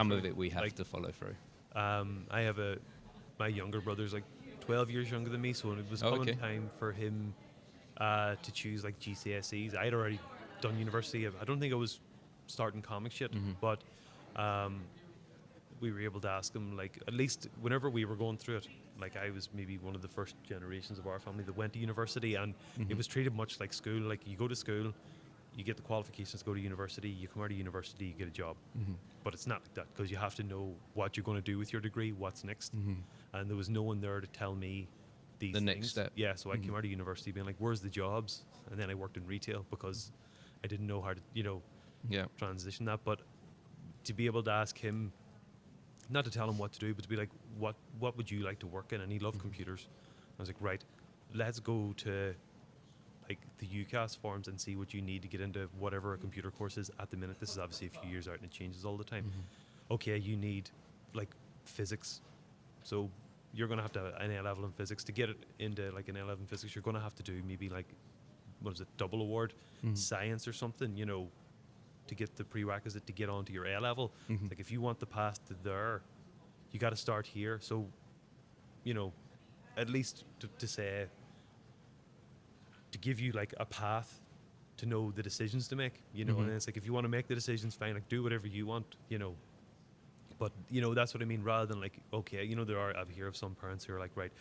some of it we have to follow through. I have my younger brother's like 12 years younger than me, so when it was coming time for him to choose like GCSEs, I had already done university. I don't think I was starting comics yet, but we were able to ask him, like, at least whenever we were going through it, like I was maybe one of the first generations of our family that went to university, and it was treated much like school. Like, you go to school, you get the qualifications to go to university, you come out of university, you get a job. But it's not like that, because you have to know what you're going to do with your degree, what's next. And there was no one there to tell me these The things. next step. Yeah, so I came out of university being like, where's the jobs? And then I worked in retail because I didn't know how to, transition that. But to be able to ask him, not to tell him what to do, but to be like, what would you like to work in? And he loved computers. I was like, right, let's go to like the UCAS forums and see what you need to get into whatever a computer course is at the minute. This is obviously a few years out and it changes all the time. Okay, you need like physics. So you're going to have to have an A level in physics. To get it into like an A level in physics, you're going to have to do maybe like, what is it, double award science or something, to get the prerequisite to get onto your A level. Like, if you want the path to there, you got to start here. So, at least to say, to give you like a path to know the decisions to make, and it's like, if you want to make the decisions, fine, like do whatever you want, but that's what I mean, rather than like, okay, I've heard of some parents who are like, right,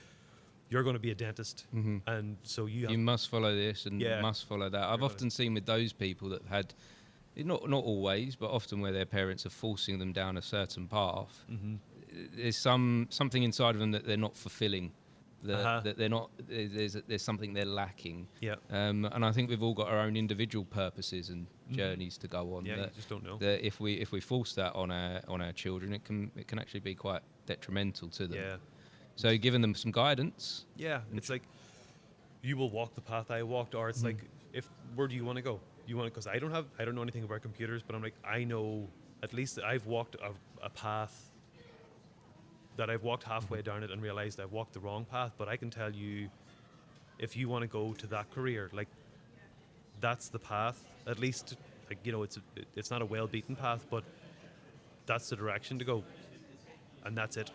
you're going to be a dentist, and so you must follow this and must follow that. I've often seen with those people that have had, not always, but often where their parents are forcing them down a certain path, there's something inside of them that they're not fulfilling, that they're not, there's something they're lacking. And I think we've all got our own individual purposes and journeys to go on. You just don't know. That if we force that on our children, it can actually be quite detrimental to them. So giving them some guidance. It's like, you will walk the path I walked, or it's like, where do you want to go? Because I don't know anything about computers, but I'm like, I know, at least I've walked a path that I've walked halfway down it and realized I've walked the wrong path. But I can tell you, if you want to go to that career, like, that's the path. At least, like, it's not a well beaten path, but that's the direction to go, and that's it.